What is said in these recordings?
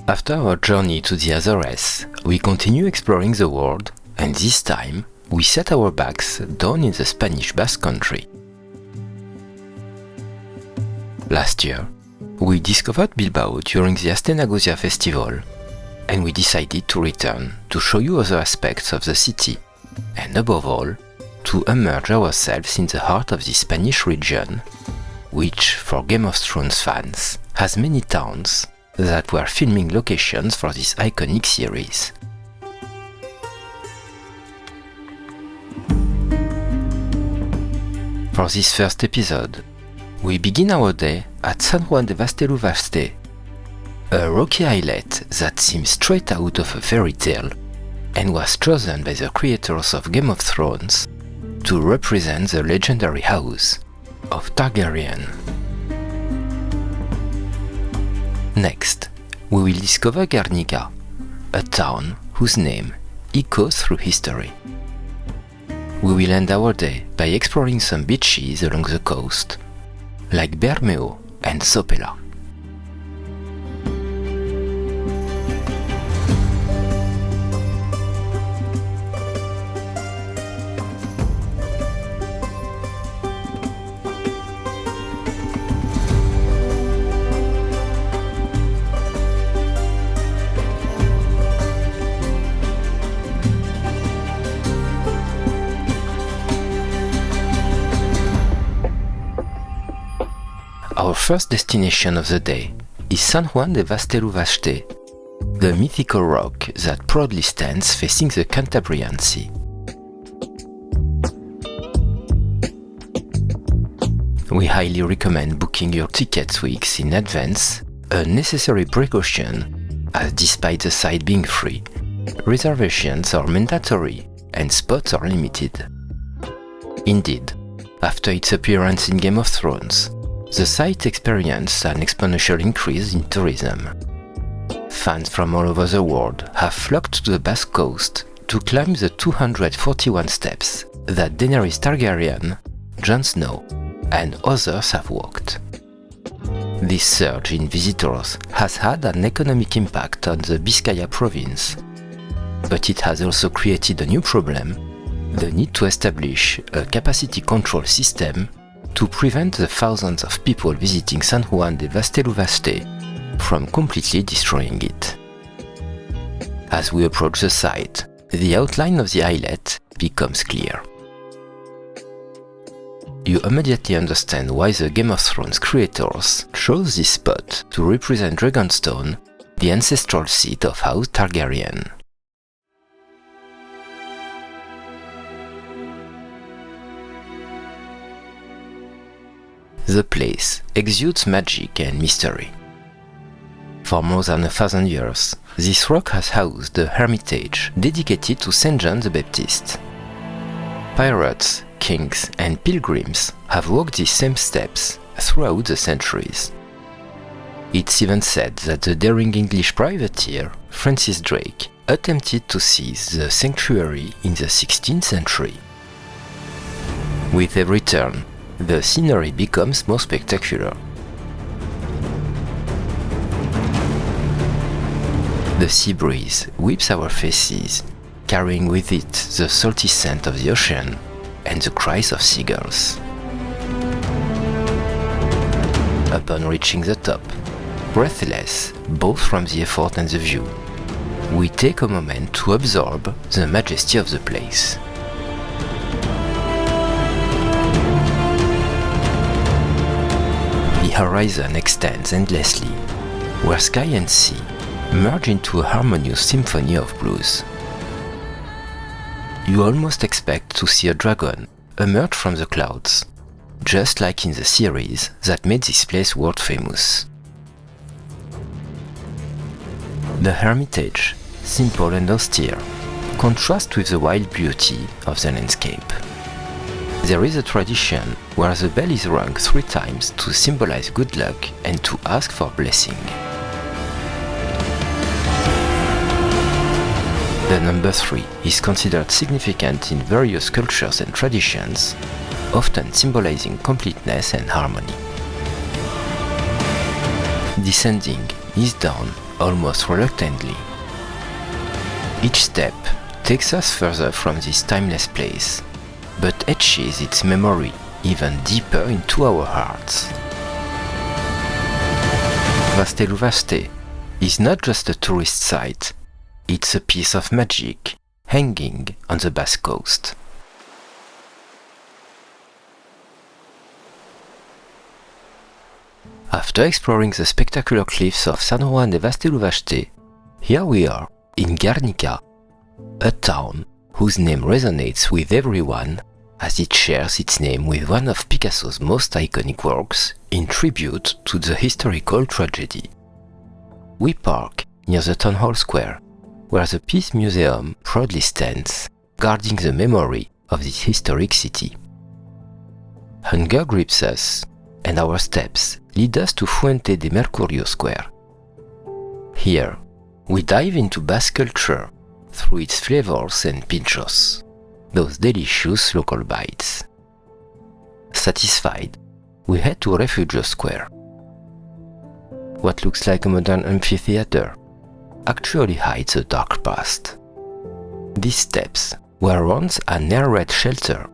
After our journey to the Azores, we continue exploring the world, and this time, we set our backs down in the Spanish Basque Country. Last year, we discovered Bilbao during the Astenagosia festival, and we decided to return to show you other aspects of the city, and above all, to immerse ourselves in the heart of the Spanish region, which, for Game of Thrones fans, has many towns that were filming locations for this iconic series. For this first episode, we begin our day at San Juan de Gaztelugatxe, a rocky islet that seems straight out of a fairy tale and was chosen by the creators of Game of Thrones to represent the legendary house of Targaryen. Next, we will discover Guernica, a town whose name echoes through history. We will end our day by exploring some beaches along the coast, like Bermeo and Sopela. Our first destination of the day is San Juan de Gaztelugatxe, the mythical rock that proudly stands facing the Cantabrian Sea. We highly recommend booking your tickets weeks in advance, a necessary precaution, as despite the site being free, reservations are mandatory and spots are limited. Indeed, after its appearance in Game of Thrones, the site experienced an exponential increase in tourism. Fans from all over the world have flocked to the Basque Coast to climb the 241 steps that Daenerys Targaryen, Jon Snow, and others have walked. This surge in visitors has had an economic impact on the Biscaya province, but it has also created a new problem: the need to establish a capacity control system to prevent the thousands of people visiting San Juan de Gaztelugatxe from completely destroying it. As we approach the site, the outline of the islet becomes clear. You immediately understand why the Game of Thrones creators chose this spot to represent Dragonstone, the ancestral seat of House Targaryen. The place exudes magic and mystery. For more than 1,000 years, this rock has housed a hermitage dedicated to Saint John the Baptist. Pirates, kings, and pilgrims have walked these same steps throughout the centuries. It's even said that the daring English privateer Francis Drake attempted to seize the sanctuary in the 16th century. With every turn, the scenery becomes more spectacular. The sea breeze whips our faces, carrying with it the salty scent of the ocean and the cries of seagulls. Upon reaching the top, breathless both from the effort and the view, we take a moment to absorb the majesty of the place. The horizon extends endlessly, where sky and sea merge into a harmonious symphony of blues. You almost expect to see a dragon emerge from the clouds, just like in the series that made this place world famous. The hermitage, simple and austere, contrasts with the wild beauty of the landscape. There is a tradition where the bell is rung 3 times to symbolize good luck and to ask for blessing. The number 3 is considered significant in various cultures and traditions, often symbolizing completeness and harmony. Descending east down almost reluctantly. Each step takes us further from this timeless place, but etches its memory even deeper into our hearts. Gaztelugatxe is not just a tourist site, it's a piece of magic hanging on the Basque Coast. After exploring the spectacular cliffs of San Juan de Gaztelugatxe, here we are in Guernica, a town whose name resonates with everyone as it shares its name with one of Picasso's most iconic works in tribute to the historical tragedy. We park near the Town Hall Square, where the Peace Museum proudly stands, guarding the memory of this historic city. Hunger grips us, and our steps lead us to Fuente de Mercurio Square. Here, we dive into Basque culture through its flavors and pinchos, those delicious local bites. Satisfied, we head to Refugio Square. What looks like a modern amphitheater actually hides a dark past. These steps were once an air raid shelter,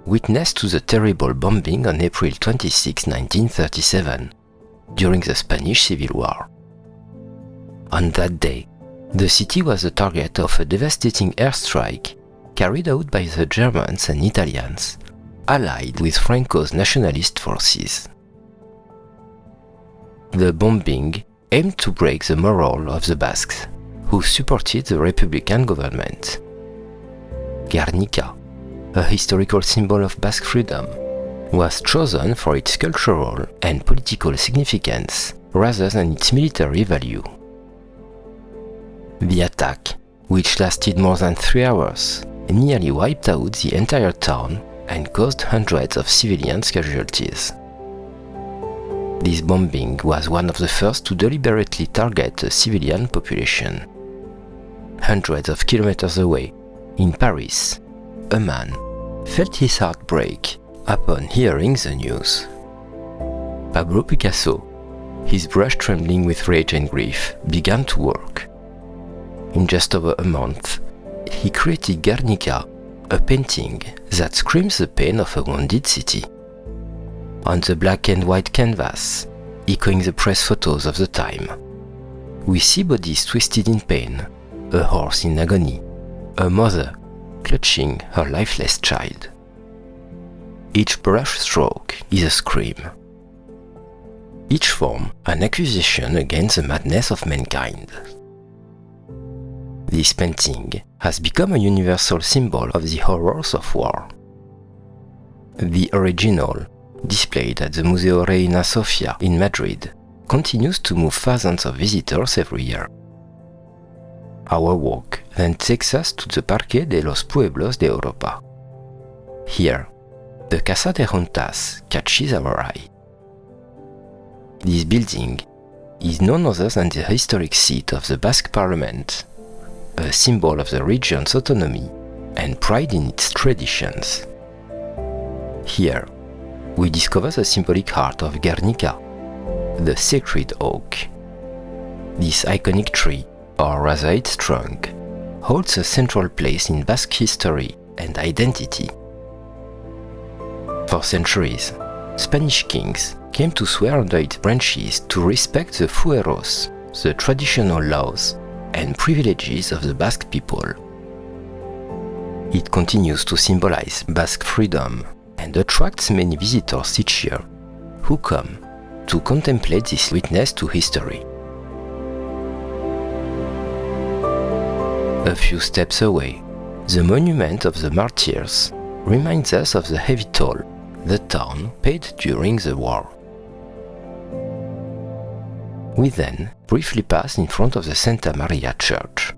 witness to the terrible bombing on April 26, 1937, during the Spanish Civil War. On that day, the city was the target of a devastating airstrike carried out by the Germans and Italians, allied with Franco's nationalist forces. The bombing aimed to break the morale of the Basques, who supported the Republican government. Guernica, a historical symbol of Basque freedom, was chosen for its cultural and political significance rather than its military value. The attack, which lasted more than 3 hours, nearly wiped out the entire town and caused hundreds of civilian casualties. This bombing was one of the first to deliberately target the civilian population. Hundreds of kilometers away, in Paris, a man felt his heart break upon hearing the news. Pablo Picasso, his brush trembling with rage and grief, began to work. In just over a month, he created Guernica, a painting that screams the pain of a wounded city. On the black and white canvas, echoing the press photos of the time, we see bodies twisted in pain, a horse in agony, a mother clutching her lifeless child. Each brush stroke is a scream. Each form an accusation against the madness of mankind. This painting has become a universal symbol of the horrors of war. The original, displayed at the Museo Reina Sofia in Madrid, continues to move thousands of visitors every year. Our walk then takes us to the Parque de los Pueblos de Europa. Here, the Casa de Juntas catches our eye. This building is none other than the historic seat of the Basque Parliament, a symbol of the region's autonomy and pride in its traditions. Here, we discover the symbolic heart of Guernica, the sacred oak. This iconic tree, or rather its trunk, holds a central place in Basque history and identity. For centuries, Spanish kings came to swear under its branches to respect the fueros, the traditional laws and privileges of the Basque people. It continues to symbolize Basque freedom and attracts many visitors each year who come to contemplate this witness to history. A few steps away, the monument of the martyrs reminds us of the heavy toll the town paid during the war. We then briefly pass in front of the Santa Maria Church.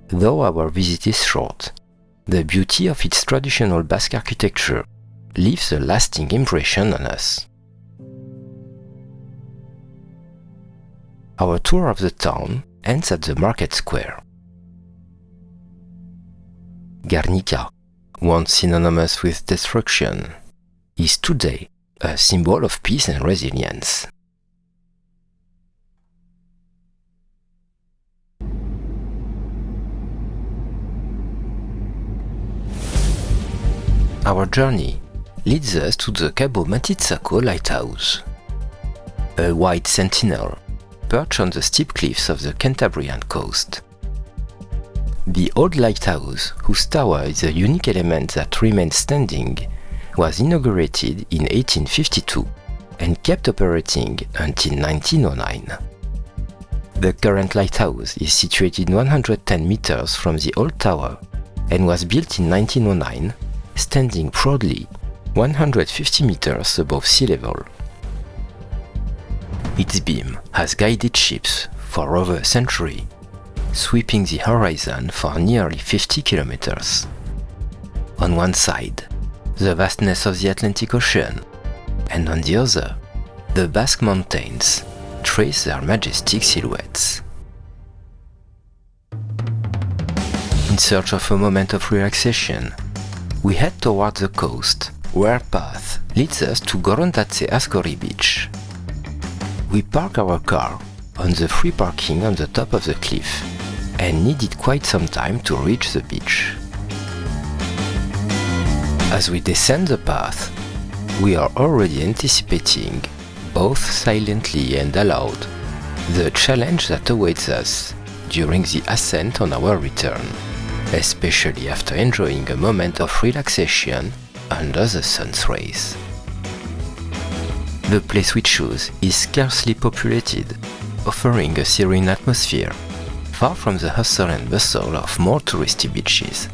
Though our visit is short, the beauty of its traditional Basque architecture leaves a lasting impression on us. Our tour of the town ends at the market square. Guernica, once synonymous with destruction, is today a symbol of peace and resilience. Our journey leads us to the Cabo Matxitxako lighthouse, a white sentinel perched on the steep cliffs of the Cantabrian coast. The old lighthouse, whose tower is a unique element that remains standing, was inaugurated in 1852 and kept operating until 1909. The current lighthouse is situated 110 meters from the old tower and was built in 1909, standing proudly 150 meters above sea level. Its beam has guided ships for over a century, sweeping the horizon for nearly 50 kilometers. On one side, the vastness of the Atlantic Ocean, and on the other, the Basque Mountains trace their majestic silhouettes. In search of a moment of relaxation, we head toward the coast, where a path leads us to Gorrondatxe-Azkorri beach. We park our car on the free parking on the top of the cliff and needed quite some time to reach the beach. As we descend the path, we are already anticipating, both silently and aloud, the challenge that awaits us during the ascent on our return, especially after enjoying a moment of relaxation under the sun's rays. The place we choose is scarcely populated, offering a serene atmosphere, far from the hustle and bustle of more touristy beaches.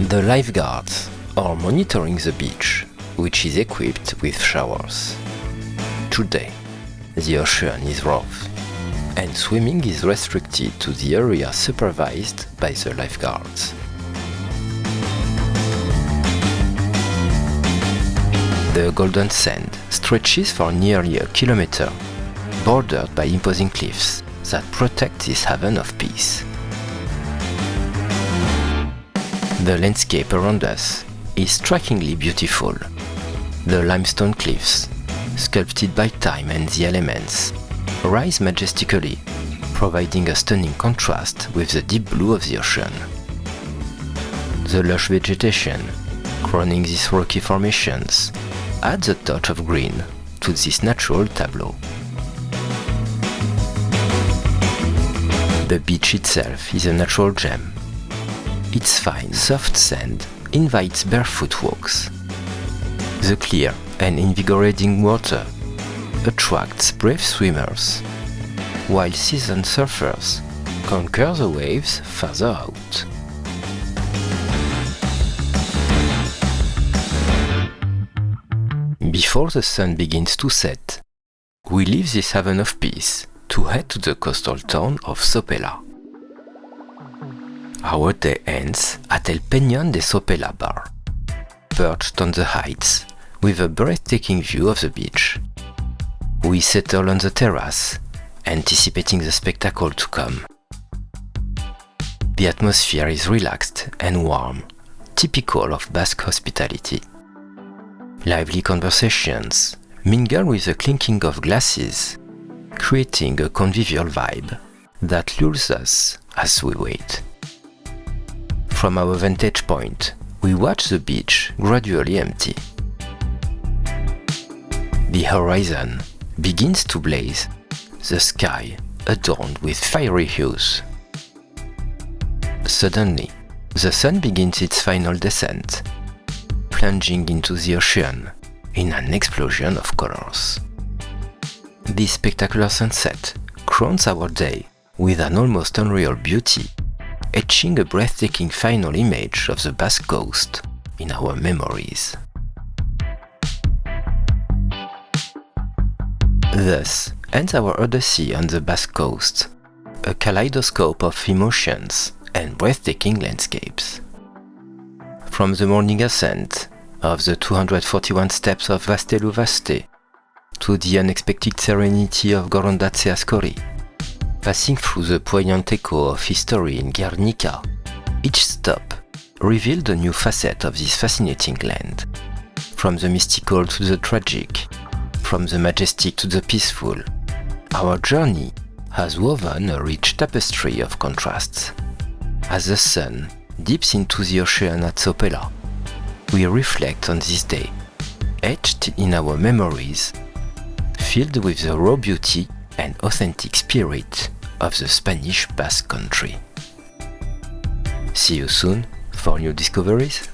The lifeguards are monitoring the beach, which is equipped with showers. Today, the ocean is rough, and swimming is restricted to the area supervised by the lifeguards. The golden sand stretches for nearly a kilometer, bordered by imposing cliffs that protect this haven of peace. The landscape around us is strikingly beautiful. The limestone cliffs, sculpted by time and the elements, rise majestically, providing a stunning contrast with the deep blue of the ocean. The lush vegetation, crowning these rocky formations, adds a touch of green to this natural tableau. The beach itself is a natural gem. Its fine, soft sand invites barefoot walks. The clear and invigorating water attracts brave swimmers, while seasoned surfers conquer the waves further out. Before the sun begins to set, we leave this haven of peace to head to the coastal town of Sopela. Our day ends at El Peñón de Sopela bar, perched on the heights with a breathtaking view of the beach. We settle on the terrace, anticipating the spectacle to come. The atmosphere is relaxed and warm, typical of Basque hospitality. Lively conversations mingle with the clinking of glasses, creating a convivial vibe that lures us as we wait. From our vantage point, we watch the beach gradually empty. The horizon begins to blaze, the sky adorned with fiery hues. Suddenly, the sun begins its final descent, plunging into the ocean in an explosion of colors. This spectacular sunset crowns our day with an almost unreal beauty, etching a breathtaking final image of the Basque Coast in our memories. Thus ends our odyssey on the Basque Coast, a kaleidoscope of emotions and breathtaking landscapes. From the morning ascent of the 241 steps of Gaztelugatxe to the unexpected serenity of Gorrondatxe-Azkorri, passing through the poignant echo of history in Guernica, each stop revealed a new facet of this fascinating land. From the mystical to the tragic, from the majestic to the peaceful, our journey has woven a rich tapestry of contrasts. As the sun dips into the ocean at Sopela, we reflect on this day, etched in our memories, filled with the raw beauty and authentic spirit of the Spanish Basque Country. See you soon for new discoveries.